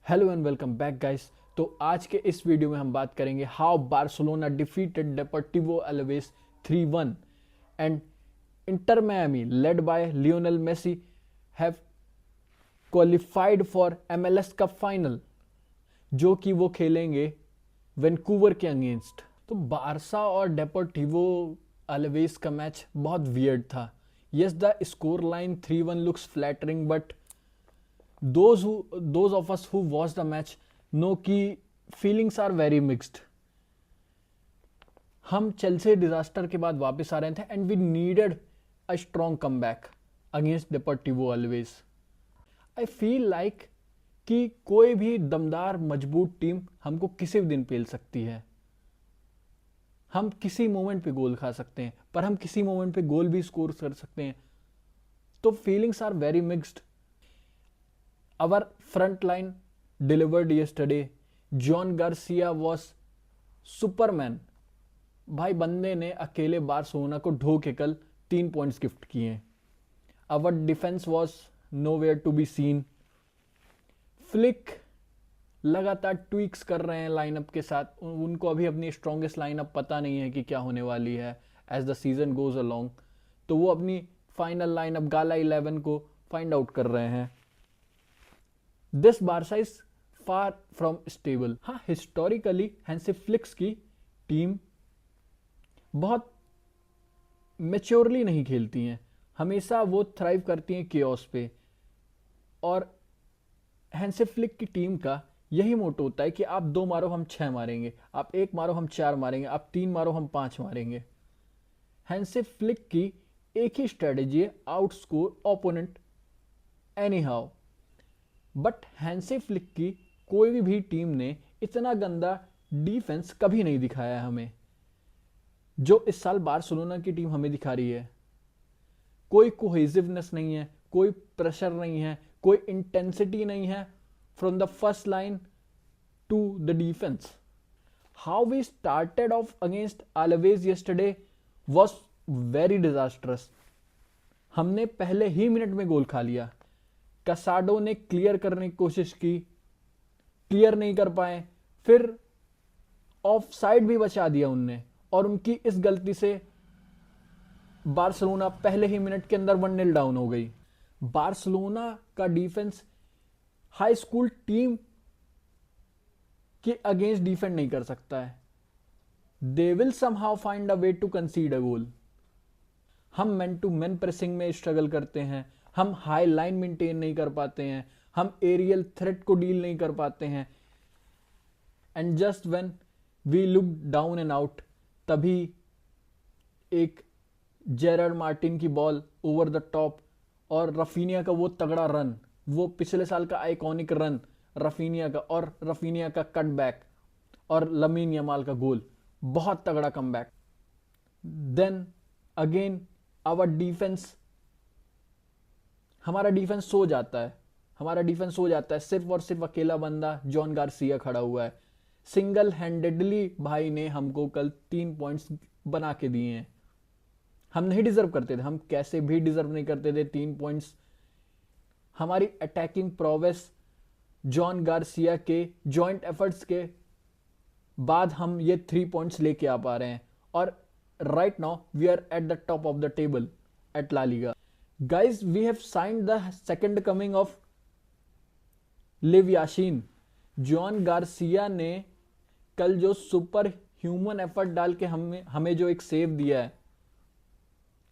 Hello and welcome back guys. तो आज के इस वीडियो में हम बात करेंगे how Barcelona defeated Deportivo Alaves 3-1 and Inter Miami led by Lionel Messi have qualified for MLS cup final, जो कि वो खेलेंगे वैंकूवर के अगेंस्ट। तो बारसा और डेपोर्टिवो एलावेस का मैच बहुत वियर्ड था। Yes, the score line 3-1 looks flattering, but those of us who watched the match know कि feelings are very mixed. हम चेल्सी डिजास्टर के बाद वापस आ रहे थे and we needed a strong come back against Deportivo Alaves. I feel like कि कोई भी दमदार मजबूत टीम हमको किसी भी दिन पेल सकती है। हम किसी मोमेंट पे गोल खा सकते हैं, पर हम किसी मोमेंट पे गोल भी स्कोर कर सकते हैं। तो feelings are very mixed. Our front line delivered yesterday. John Garcia was Superman. भाई बंदे ने अकेले बार्सिलोना को ढो के कल 3 पॉइंट्स गिफ्ट किए। Our defence was nowhere to be seen. Flick लगातार ट्वीक्स कर रहे हैं लाइनअप के साथ। उनको अभी अपनी स्ट्रॉन्गेस्ट लाइनअप पता नहीं है कि क्या होने वाली है as the season goes along. तो वो अपनी फाइनल लाइनअप गाला 11 को फाइंड आउट कर रहे हैं। This Barça is far from stable. हाँ, हिस्टोरिकली हैंसी फ्लिक्स की टीम बहुत मेच्योरली नहीं खेलती हैं, हमेशा वो थ्राइव करती हैं केओस पे। और हैंसी फ्लिक की टीम का यही मोटो होता है कि आप 2 मारो हम 6 मारेंगे, आप 1 मारो हम 4 मारेंगे, आप 3 मारो हम 5 मारेंगे। हैंसी फ्लिक की एक ही स्ट्रेटेजी है, out score opponent any how. But Hansi flick की कोई भी टीम ने इतना गंदा डिफेंस कभी नहीं दिखाया हमें, जो इस साल बार्सिलोना की टीम हमें दिखा रही है। कोई कोहेसिवनेस नहीं है, कोई प्रेशर नहीं है, कोई इंटेंसिटी नहीं है from the first line to the defence. How we started off against Alaves yesterday was very disastrous. हमने पहले ही मिनट में गोल खा लिया। कसाडो ने क्लियर करने की कोशिश की, क्लियर नहीं कर पाए, फिर ऑफ साइड भी बचा दिया उनने, और उनकी इस गलती से बार्सिलोना पहले ही मिनट के अंदर 1-0 डाउन हो गई। बार्सिलोना का डिफेंस हाई स्कूल टीम के अगेंस्ट डिफेंड नहीं कर सकता है। They will somehow find a way to concede a goal. हम मैन टू मैन प्रेसिंग में स्ट्रगल करते हैं, हम हाई लाइन मेंटेन नहीं कर पाते हैं, हम एरियल थ्रेट को डील नहीं कर पाते हैं। And just when we look down and out, तभी एक जेरार्ड मार्टिन की बॉल ओवर द टॉप और रफीनिया का वो तगड़ा रन, वो पिछले साल का आइकॉनिक रन रफीनिया का, और रफीनिया का कट बैक और लमीन यमाल का गोल, बहुत तगड़ा come back. Then again our defence, हमारा डिफेंस सो जाता है, हमारा डिफेंस सो जाता है। सिर्फ और सिर्फ अकेला बंदा जॉन गार्सिया खड़ा हुआ है। सिंगल हैंडेडली भाई ने हमको कल 3 पॉइंट्स बना के दिए हैं। हम नहीं डिजर्व करते थे, हम कैसे भी डिजर्व नहीं करते थे 3 पॉइंट्स। हमारी अटैकिंग प्रोवेस जॉन गार्सिया के जॉइंट एफर्ट्स के बाद हम ये 3 पॉइंट्स लेके आ पा रहे हैं। और right now we are at the top of the table at La Liga. Guys, we have signed the second coming of Lev Yashin. Joan Garcia ने कल जो सुपर ह्यूमन एफर्ट डाल के हमें जो एक सेव दिया है,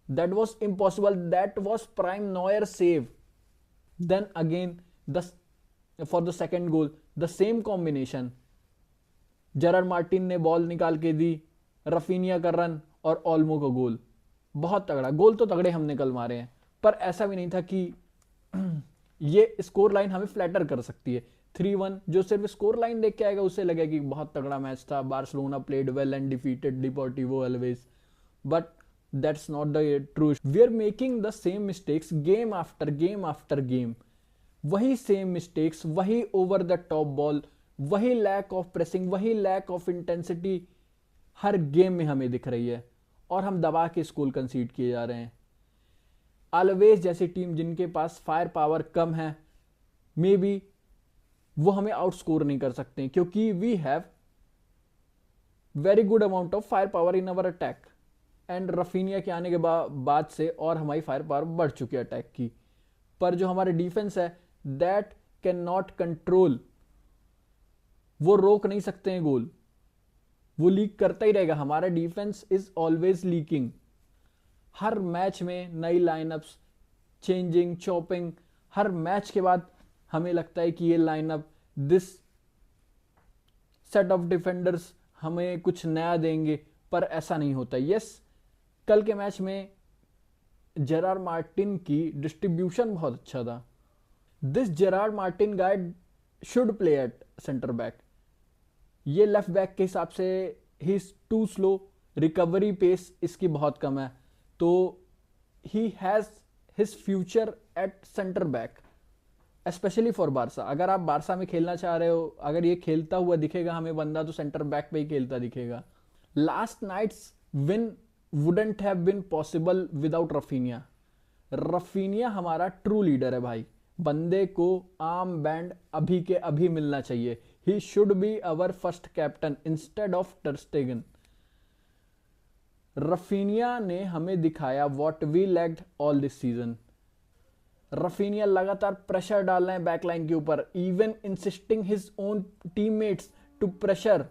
that was impossible, that was prime Neuer save. Then again for the second goal the same combination, Gerard Martin ने बॉल निकाल के दी, रफीनिया का रन और ओल्मो का गोल। बहुत तगड़ा गोल, तो तगड़े हमने कल मारे हैं, पर ऐसा भी नहीं था कि ये स्कोर लाइन हमें फ्लैटर कर सकती है। 3-1 जो सिर्फ स्कोर लाइन देख के आएगा उसे लगेगा कि बहुत तगड़ा मैच था, Barcelona played well and defeated Deportivo Alaves, but that's not the true. We are making the same mistakes game after game after game. वही सेम मिस्टेक्स, वही ओवर द टॉप बॉल, वही लैक ऑफ प्रेसिंग, वही lack of intensity हर game में हमें दिख रही है, और हम दबा के स्कोर कंसीड किए जा रहे हैं। एलावेस जैसी टीम जिनके पास फायर पावर कम है, मे बी वो हमें आउटस्कोर नहीं कर सकते क्योंकि we have very good amount of fire power in our attack. And Raphinha के आने के बाद से और हमारी फायर पावर बढ़ चुकी है अटैक की, पर जो हमारे डिफेंस है दैट कैन नॉट कंट्रोल, वो रोक नहीं सकते हैं गोल, वो लीक करता ही रहेगा। हमारा defence is always leaking. Her match में नई लाइनअप्स, चेंजिंग, चॉपिंग, हर मैच के बाद हमें लगता है कि ये lineup, this set of defenders हमें कुछ नया देंगे, पर ऐसा नहीं होता। यस, कल के मैच में जेरार्ड मार्टिन की डिस्ट्रीब्यूशन बहुत अच्छा था। This Gerard Martin guy should play at centre back. ये लेफ्ट बैक के हिसाब से ही is too slow, recovery pace इसकी बहुत कम है, तो he has his future at centre back, especially for Barca. अगर आप बारसा में खेलना चाह रहे हो, अगर ये खेलता हुआ दिखेगा हमें बंदा, तो सेंटर बैक पे ही खेलता दिखेगा। Last night's win wouldn't have been possible without Raphinha. Raphinha हमारा ट्रू लीडर है भाई, बंदे को आर्म बैंड अभी के अभी मिलना चाहिए। He should be our first captain instead of ter Stegen. Raphinha ने हमें दिखाया what we lacked all this season. Raphinha लगातार प्रेशर डाल रहे हैं बैकलाइन के ऊपर, even insisting his own teammates to pressure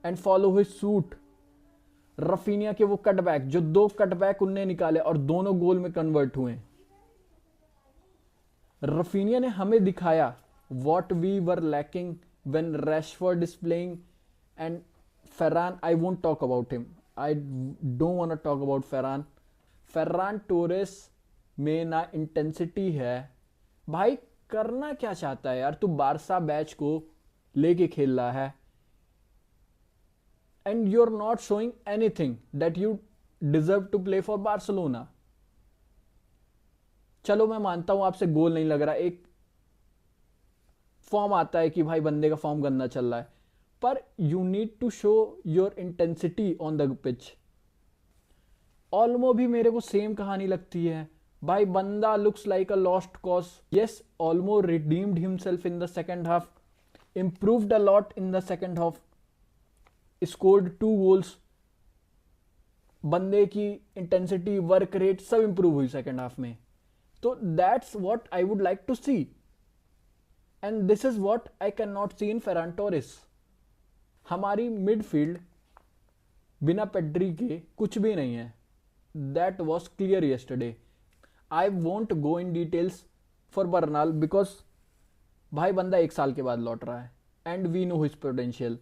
and follow his suit. Raphinha के वो कटबैक, जो 2 कटबैक उनने निकाले और दोनों गोल में कन्वर्ट हुए। रफीनिया ने हमें दिखाया what we were lacking when Rashford is playing and Ferran. I won't talk about him, I don't want to talk about Ferran. Ferran Torres में ना इंटेंसिटी है भाई, करना क्या चाहता है यार तू? बारसा बैच को लेके खेल रहा है and you are not showing anything that you deserve to play for Barcelona. चलो मैं मानता हूं आपसे गोल नहीं लग रहा, एक फॉर्म आता है कि भाई बंदे का फॉर्म गंदा चल रहा है, पर you need to show your intensity on the pitch. Olmo भी मेरे को सेम कहानी लगती है भाई, बंदा looks like a lost cause. Yes, Olmo redeemed himself in the second half, improved a lot in the second half, scored 2 goals. बंदे की इंटेंसिटी, वर्क रेट सब इंप्रूव हुई सेकेंड हाफ में, तो that's what I would like to see and this is what I can not see in Ferran Torres. हमारी midfield बिना Pedri के कुछ भी नहीं है, that was clear yesterday. I won't go in details for Bernal because भाई बंदा 1 साल के बाद लौट रहा है and we know his potential.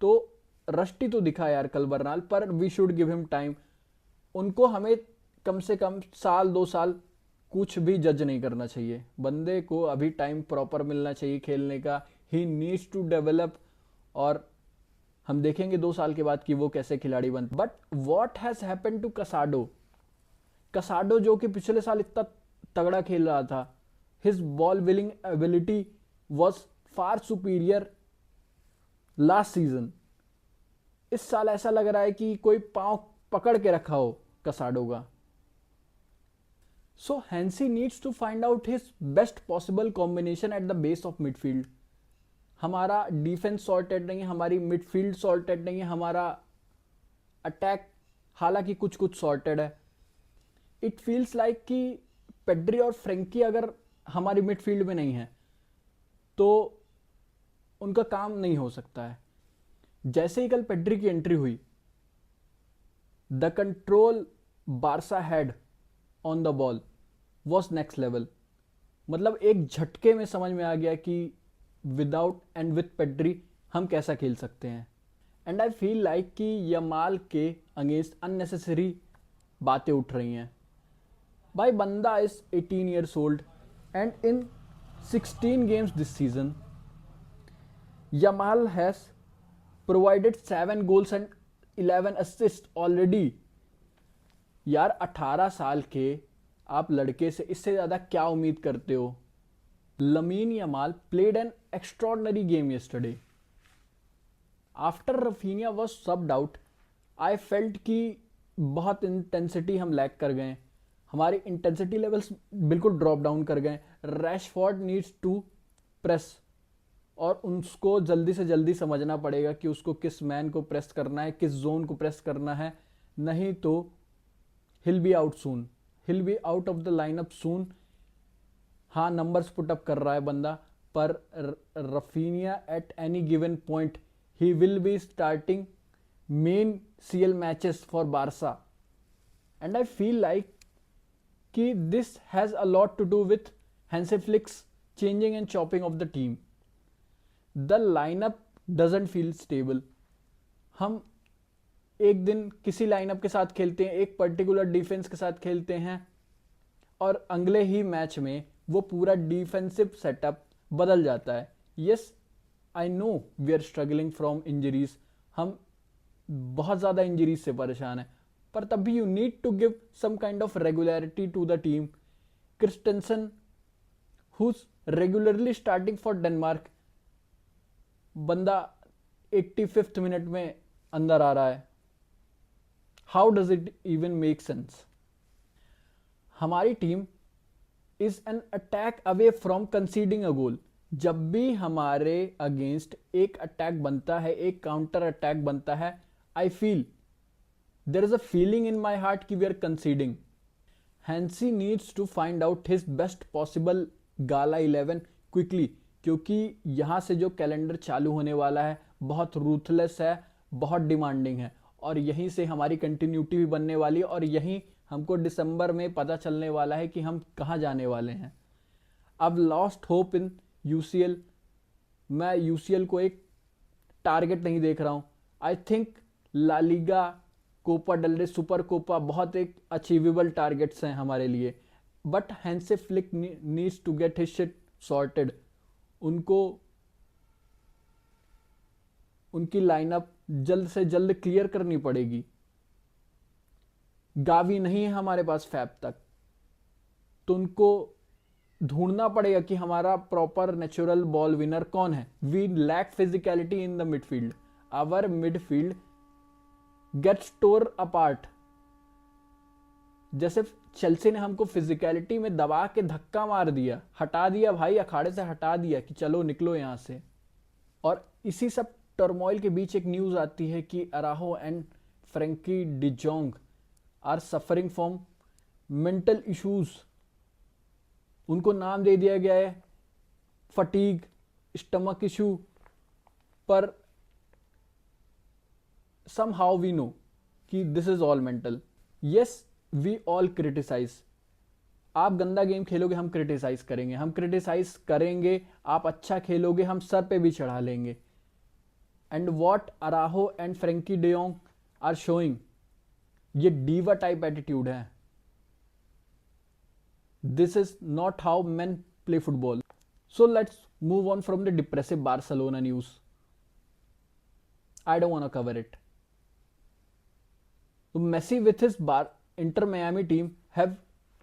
तो रस्टी तो दिखा यार कल बर्नाल, पर we should give him time. उनको हमें कम से कम 1-2 साल कुछ भी जज नहीं करना चाहिए, बंदे को अभी टाइम प्रॉपर मिलना चाहिए खेलने का। ही नीड्स टू डेवलप और हम देखेंगे 2 साल के बाद कि वो कैसे खिलाड़ी बनते। But what has happen to Casado? Casado जो कि पिछले साल इतना तगड़ा खेल रहा था, his ball winning ability was far superior last season. इस साल ऐसा लग रहा है कि कोई पांव पकड़ के रखा हो कसाडो का। So Hansi needs to find out his best possible combination at the base of midfield. हमारा डिफेंस सॉर्टेड नहीं है, हमारी मिडफील्ड सॉर्टेड नहीं है, हमारा अटैक हालांकि कुछ कुछ सॉर्टेड है। इट फील्स लाइक कि पेड्री और फ्रेंकी अगर हमारी मिडफील्ड में नहीं है तो उनका काम नहीं हो सकता है। जैसे ही कल पेड्री की एंट्री हुई, the control Barça had on the ball was next level. मतलब एक झटके में समझ में आ गया कि विदाउट एंड विथ पेड्री हम कैसा खेल सकते हैं। एंड आई फील लाइक कि यमाल के अगेंस्ट अननेसेसरी बातें उठ रही हैं। भाई बंदा is 18 years old and in 16 games this season Yamal has provided 7 goals and 11 assists already। यार 18 साल के आप लड़के से इससे ज्यादा क्या उम्मीद करते हो? Lamin Yamal played an extraordinary game yesterday. After Rafinha was subbed out, I felt कि बहुत इंटेंसिटी हम लैक कर गए, हमारे इंटेंसिटी लेवल्स बिल्कुल ड्रॉप डाउन कर गए। रैशफोर्ड नीड्स टू प्रेस और उसको जल्दी से जल्दी समझना पड़ेगा कि उसको किस मैन को प्रेस करना है, किस जोन को प्रेस करना है, नहीं तो he'll be out soon, he'll be out of the lineup soon. हाँ, नंबर्स पुटअप कर रहा है बंदा, पर Raphinha at any given point he will be starting main CL matches for Barca, and I feel like कि this has a lot to do with Hansi Flick's changing and chopping of the team. The lineup doesn't feel stable. हम एक दिन किसी lineup के साथ खेलते हैं, एक पर्टिकुलर डिफेंस के साथ खेलते हैं, और अगले ही मैच में वो पूरा डिफेंसिव सेटअप बदल जाता है. Yes, I know we are struggling from injuries, हम बहुत ज़्यादा इंजरीज से परेशान हैं, पर तब भी you need to give some kind of regularity to the team. Christensen who's regularly starting for Denmark, बंदा 85th मिनट में अंदर आ रहा है. How does it even make sense? हमारी team is an attack away from conceding a goal. जब भी हमारे अगेंस्ट एक अटैक बनता है, एक काउंटर अटैक बनता है, I feel there is a feeling in my heart कि we are conceding. Hansi needs to find out his best possible gala 11 quickly, क्योंकि यहाँ से जो कैलेंडर चालू होने वाला है बहुत रूथलेस है, बहुत डिमांडिंग है, और यहीं से हमारी कंटिन्यूटी भी बनने वाली है, और यहीं हमको दिसंबर में पता चलने वाला है कि हम कहाँ जाने वाले हैं. अब लॉस्ट होप इन UCL, मैं UCL को एक टारगेट नहीं देख रहा हूँ. I think La Liga, Copa del Rey, Super Copa बहुत एक अचीवेबल टारगेट्स हैं हमारे लिए. But Hansi Flick needs to get his shit sorted. उनको उनकी लाइनअप जल्द से जल्द क्लियर करनी पड़ेगी. गावी नहीं है हमारे पास फैब तक, तो उनको ढूंढना पड़ेगा कि हमारा प्रॉपर नेचुरल बॉल विनर कौन है. We lack physicality in the midfield. Our midfield gets torn apart. जैसे चेल्सी ने हमको फिजिकलिटी में दबा के धक्का मार दिया, हटा दिया भाई, अखाड़े से हटा दिया कि चलो निकलो यहां से. और इसी सब टर्मोइल के बीच एक न्यूज आती है कि Araujo and Frenkie de Jong are suffering from mental issues. उनको नाम दे दिया गया है फटीग, स्टमक इशू, पर somehow we know कि this is all mental. Yes, we all criticize. आप गंदा गेम खेलोगे, हम क्रिटिसाइज करेंगे, हम क्रिटिसाइज करेंगे. आप अच्छा खेलोगे, हम सर पे भी चढ़ा लेंगे. And what Araujo and Frenkie de Jong are showing, ये डीवा टाइप एटीट्यूड है. This is not how men play football. So let's move on from the depressive Barcelona news. I don't want to cover it. So Messi with his Inter Miami team have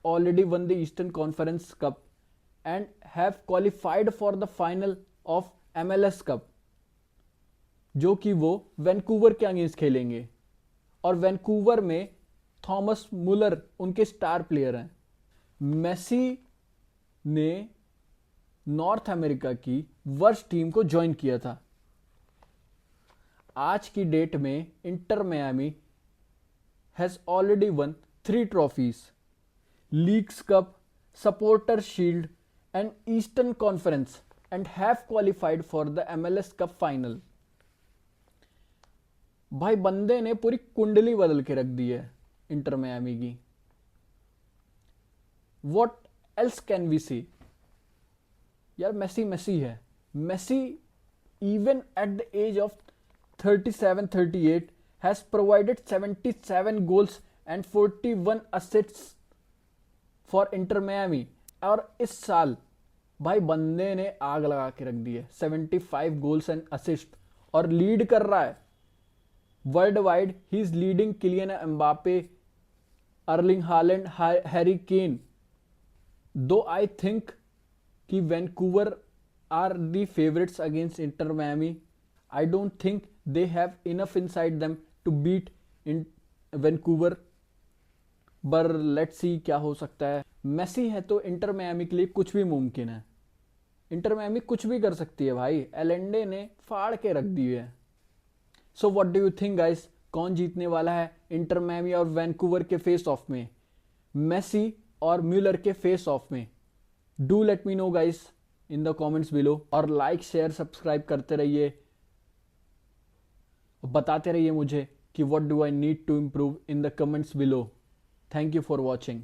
already won the Eastern Conference Cup and have qualified for the final of MLS Cup, जो कि वो Vancouver के against खेलेंगे. और Vancouver में Thomas मुलर उनके star player हैं. Messi ने नॉर्थ अमेरिका की वर्स्ट टीम को ज्वाइन किया था. आज की डेट में inter Miami has already won 3 trophies: Leagues Cup, Supporters Shield and Eastern Conference, and have qualified for the MLS Cup final. भाई बंदे ने पूरी कुंडली बदल के रख दी है इंटर मियामी की. What else can we say? यार मेसी है. Messi even at the age of 37-38 has provided 77 goals and 41 assists for Inter Miami. और इस साल भाई बंदे ने आग लगा के रख दी है. 75 गोल्स एंड असिस्ट, और लीड कर रहा है world wide. He is leading Kylian Mbappe, Erling Haaland, Harry Kane. Though I think कि Vancouver are the favourites against Inter Miami. I don't think they have enough inside them to beat in Vancouver. पर let's see क्या हो सकता है. Messi है तो inter Miami के लिए कुछ भी मुमकिन है. इंटर मैमी कुछ भी कर सकती है भाई, एलेंडे ने फाड़ के रख दी है। So what do you think guys, कौन जीतने वाला है इंटर मैमी और वैंकूवर के फेस ऑफ में, मेसी और म्यूलर के फेस ऑफ में? Do let me know guys in the comments below, और लाइक शेयर सब्सक्राइब करते रहिए, बताते रहिए मुझे कि what do I need to improve in the comments below. Thank you for watching.